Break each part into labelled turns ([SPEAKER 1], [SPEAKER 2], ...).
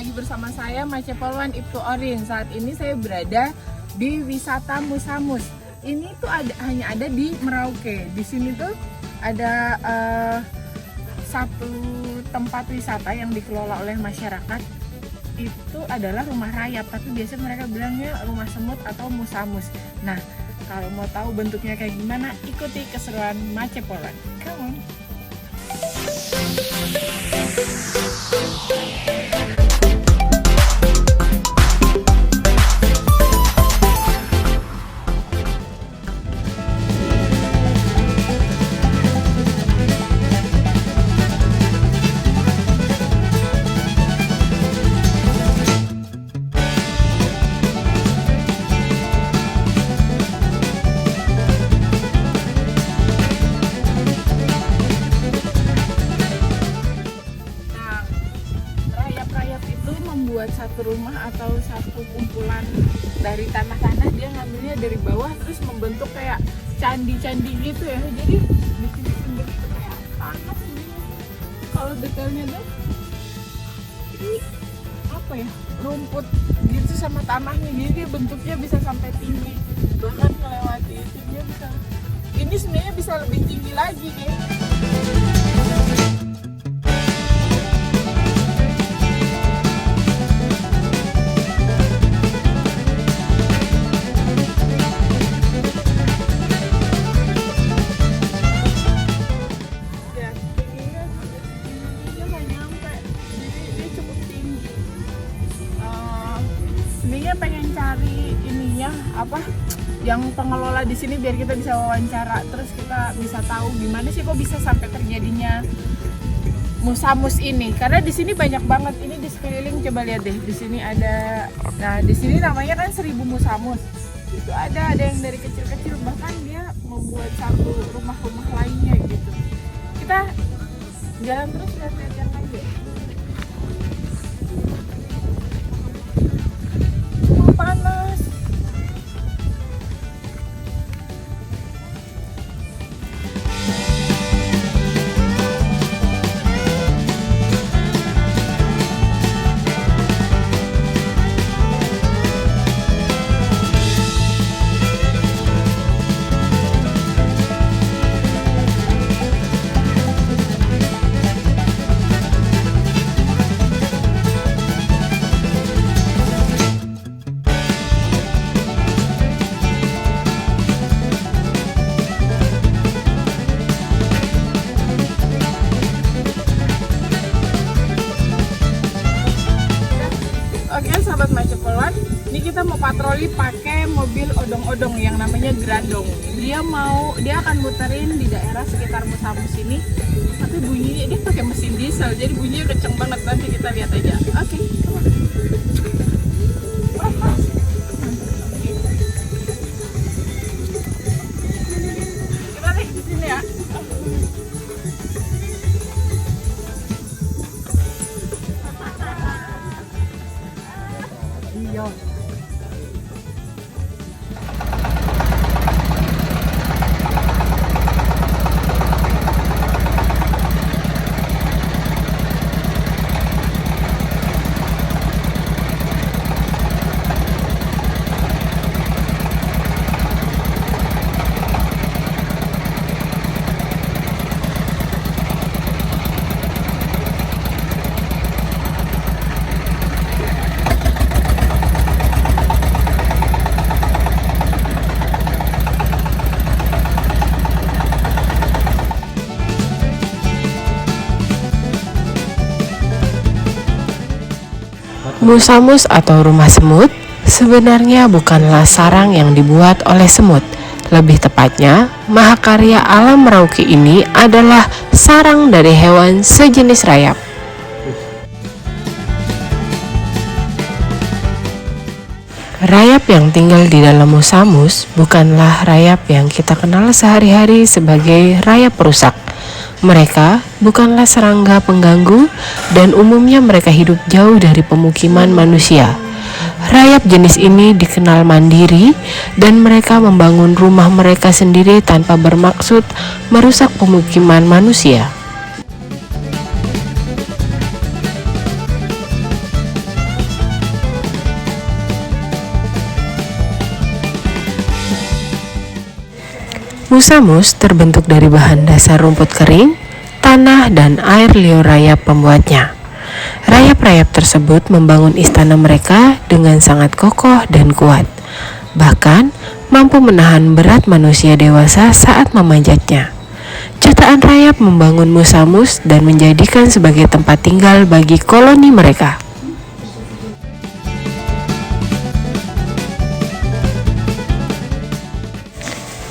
[SPEAKER 1] lagi bersama saya Mace Polwan Ibtu Orin. Saat ini saya berada di wisata Musamus. Ini tuh hanya ada di Merauke. Di sini tuh ada satu tempat wisata yang dikelola oleh masyarakat. Itu adalah rumah rayap, tapi biasanya mereka bilangnya rumah semut atau Musamus. Nah, kalau mau tahu bentuknya kayak gimana, ikuti keseruan Mace Polwan. Come on. Membuat satu rumah atau satu kumpulan dari tanah-tanah, dia ngambilnya dari bawah terus membentuk kayak candi-candi gitu ya. Jadi bikin bentuk kayak tanah sendiri. Kalau detailnya tuh ini apa ya, rumput gitu sama tanahnya, jadi dia bentuknya bisa sampai tinggi, bahkan melewati itu dia bisa. Ini sebenarnya bisa lebih tinggi lagi deh. Sebenarnya pengen cari ininya apa yang pengelola di sini biar kita bisa wawancara, terus kita bisa tahu gimana sih kok bisa sampai terjadinya Musamus ini, karena di sini banyak banget. Ini di sekeliling, coba lihat deh, di sini ada, nah di sini namanya kan 1000 Musamus. Itu ada yang dari kecil-kecil, bahkan dia membuat satu rumah-rumah lainnya gitu. Kita jalan terus lihat-lihat yang lain deh. Panas. Oke sahabat Mace Polwan, ini kita mau patroli pakai mobil odong-odong yang namanya Grandong. Dia akan muterin di daerah sekitar Musamus ini, tapi bunyinya dia pakai mesin diesel, jadi bunyinya kenceng banget. Nanti kita lihat aja. Oke, kita naik di sini ya. Iya.
[SPEAKER 2] Musamus atau rumah semut sebenarnya bukanlah sarang yang dibuat oleh semut. Lebih tepatnya, mahakarya alam Merauke ini adalah sarang dari hewan sejenis rayap. Rayap yang tinggal di dalam Musamus bukanlah rayap yang kita kenal sehari-hari sebagai rayap perusak. Mereka bukanlah serangga pengganggu dan umumnya mereka hidup jauh dari pemukiman manusia. Rayap jenis ini dikenal mandiri dan mereka membangun rumah mereka sendiri tanpa bermaksud merusak pemukiman manusia. Musamus terbentuk dari bahan dasar rumput kering, tanah, dan air liur rayap pembuatnya. Rayap-rayap tersebut membangun istana mereka dengan sangat kokoh dan kuat, bahkan mampu menahan berat manusia dewasa saat memanjatnya. Jutaan rayap membangun Musamus dan menjadikan sebagai tempat tinggal bagi koloni mereka.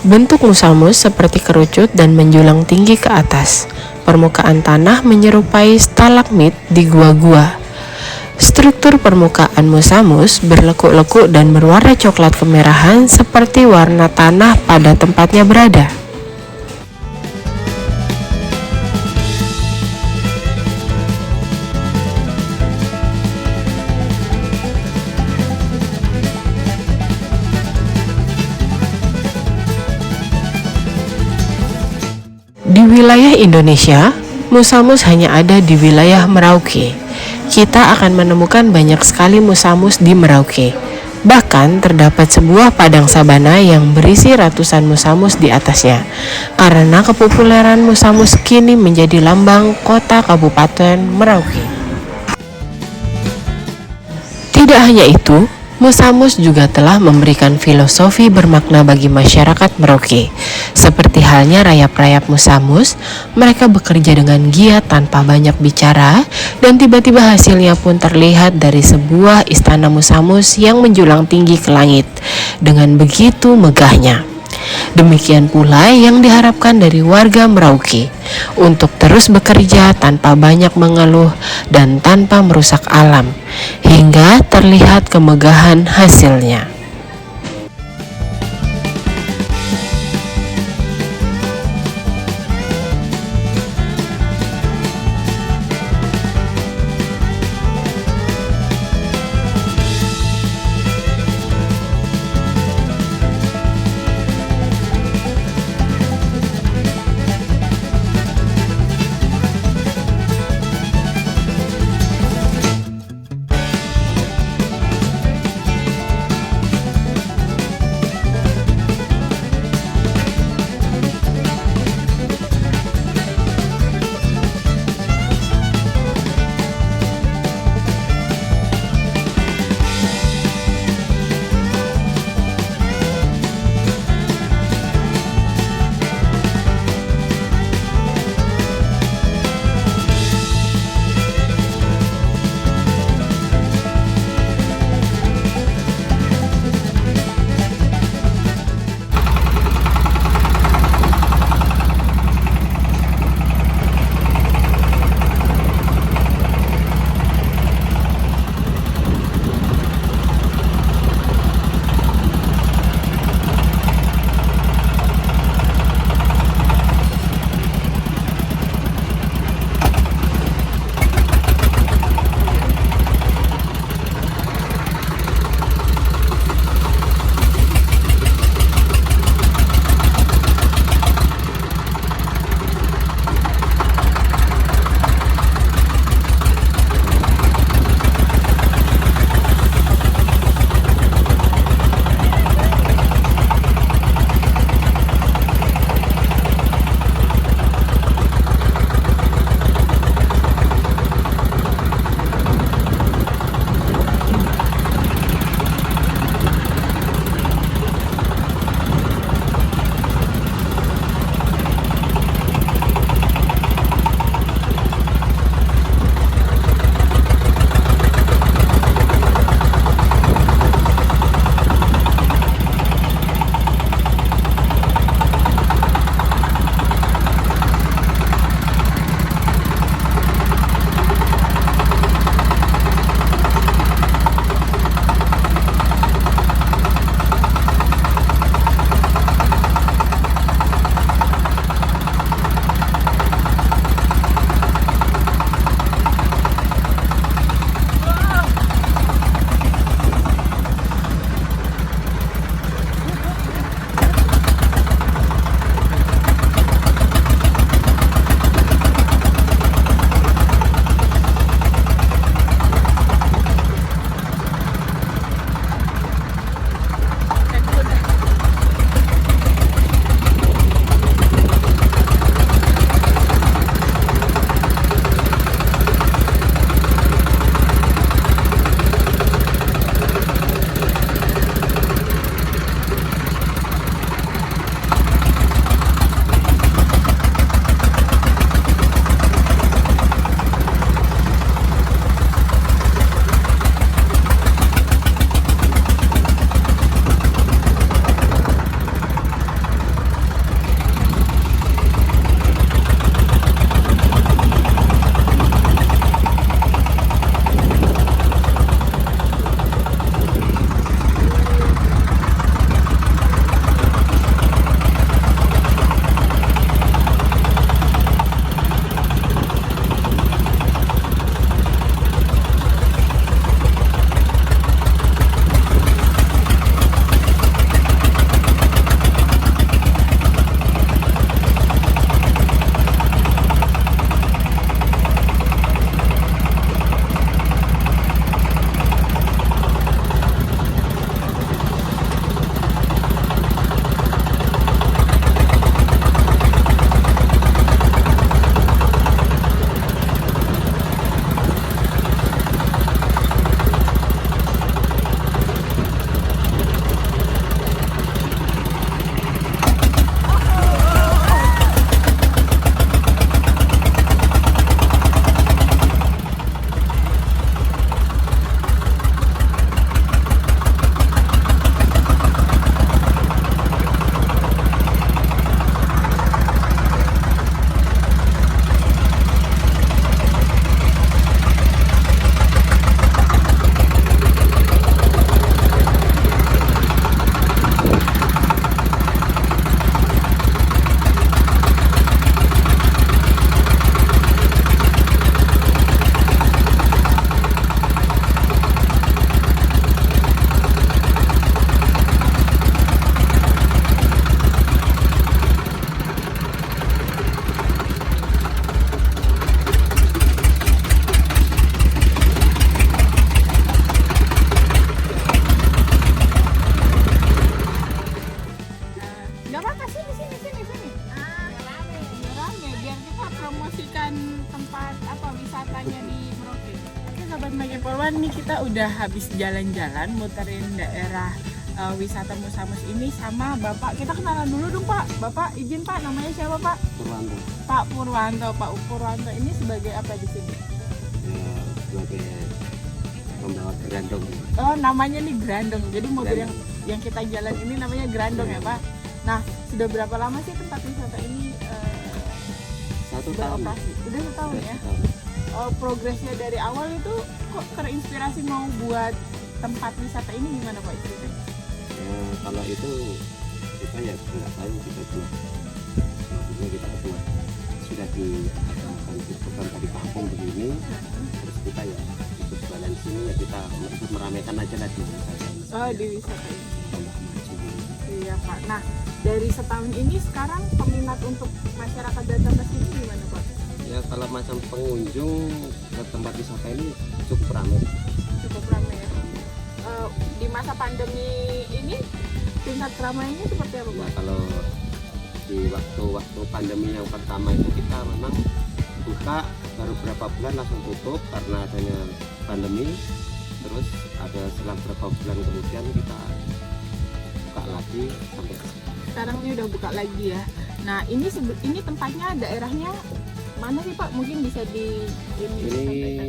[SPEAKER 2] Bentuk Musamus seperti kerucut dan menjulang tinggi ke atas. Permukaan tanah menyerupai stalagmit di gua-gua. Struktur permukaan Musamus berlekuk-lekuk dan berwarna coklat kemerahan seperti warna tanah pada tempatnya berada. Di wilayah Indonesia, Musamus hanya ada di wilayah Merauke. Kita akan menemukan banyak sekali Musamus di Merauke. Bahkan terdapat sebuah padang sabana yang berisi ratusan Musamus di atasnya. Karena kepopuleran Musamus kini menjadi lambang kota Kabupaten Merauke. Tidak hanya itu, Musamus juga telah memberikan filosofi bermakna bagi masyarakat Merauke. Seperti halnya rayap-rayap Musamus, mereka bekerja dengan giat tanpa banyak bicara, dan tiba-tiba hasilnya pun terlihat dari sebuah istana Musamus yang menjulang tinggi ke langit dengan begitu megahnya. Demikian pula yang diharapkan dari warga Merauke, untuk terus bekerja tanpa banyak mengeluh dan tanpa merusak alam, hingga terlihat kemegahan hasilnya.
[SPEAKER 1] kita udah habis jalan-jalan muterin daerah wisata Musamus ini sama Bapak. Kita kenalan dulu dong Pak. Bapak izin Pak, namanya siapa Pak?
[SPEAKER 3] Purwanto.
[SPEAKER 1] Pak Purwanto. Pak Purwanto ini sebagai apa di sini?
[SPEAKER 3] Ya, sebagai pembawa grandong.
[SPEAKER 1] Oh, namanya nih Grandong. Jadi mobil
[SPEAKER 3] Grandong.
[SPEAKER 1] yang kita jalan ini namanya Grandong ya Pak. Nah, sudah berapa lama sih tempat wisata ini
[SPEAKER 3] 1 tahun.
[SPEAKER 1] beroperasi? Udah 1 tahun ya. Progresnya dari awal itu kok terinspirasi mau buat tempat wisata ini gimana Pak?
[SPEAKER 3] Ya, kalau itu kita ya nggak tahu, kita cuma maksudnya kita cuma sudah bukan dari kampung begini, terus kita ya ikut jualan sini ya kita ikut meramaikan aja lah di wisata ini.
[SPEAKER 1] Oh, di wisata ini.
[SPEAKER 3] Tambah maju.
[SPEAKER 1] Iya Pak. Nah, dari setahun ini sekarang peminat untuk masyarakat datang ke sini gimana Pak?
[SPEAKER 3] Ya kalau macam pengunjung ke tempat wisata ini cukup ramai.
[SPEAKER 1] Cukup ramai ya. Di masa pandemi ini tingkat keramaiannya seperti apa
[SPEAKER 3] Ya
[SPEAKER 1] Pak?
[SPEAKER 3] kalau di waktu pandemi yang pertama itu kita memang buka baru berapa bulan langsung tutup karena adanya pandemi. Terus ada selang berapa bulan kemudian kita buka lagi sampai
[SPEAKER 1] Sekarang ini udah buka lagi ya. Nah, ini tempatnya daerahnya mana sih Pak? Mungkin bisa di
[SPEAKER 3] ini
[SPEAKER 1] sampaikan.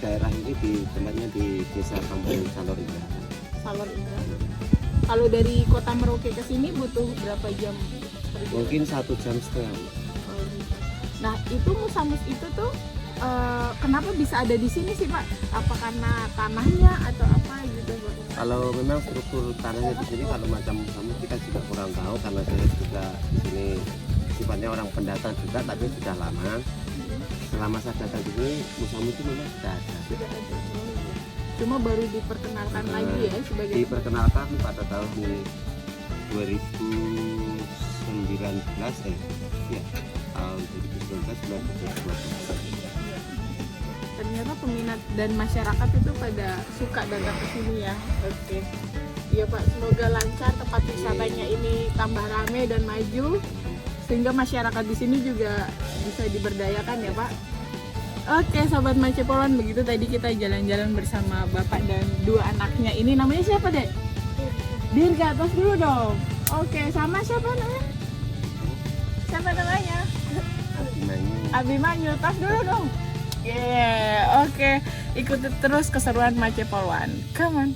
[SPEAKER 3] daerah ini di tempatnya di Desa Kampung Salor Indah.
[SPEAKER 1] Salor Indra. Kalau dari Kota Merauke ke sini butuh berapa jam perjalanan?
[SPEAKER 3] Mungkin 1,5 jam.
[SPEAKER 1] Oh, gitu. Nah, itu Musamus itu tuh kenapa bisa ada di sini sih Pak? Apa karena tanahnya atau apa gitu Pak?
[SPEAKER 3] Kalau memang struktur tanahnya di sini kalau macam kamu kita juga kurang tahu karena saya juga di sini sifatnya orang pendatang juga tapi sudah lama. Selama saya datang di sini Musamus itu memang sudah ada.
[SPEAKER 1] Tidak ada. Cuma baru diperkenalkan lagi ya sebagai
[SPEAKER 3] Diperkenalkan pada tahun 2019 ya tahun 2019
[SPEAKER 1] ternyata peminat dan masyarakat itu pada suka datang ke sini ya. Oke. Iya Pak, semoga lancar tempat wisatanya ini tambah ramai dan maju sehingga masyarakat di sini juga bisa diberdayakan ya Pak. Oke, sobat Macepolon, begitu tadi kita jalan-jalan bersama Bapak dan 2 anaknya. Ini namanya siapa, Dek? Dirga, atas dulu dong. Oke, sama siapa namanya? Siapa namanya? Abimanyu, tas dulu dong. Yeah, oke. Ikuti terus keseruan Macepolon. Come on.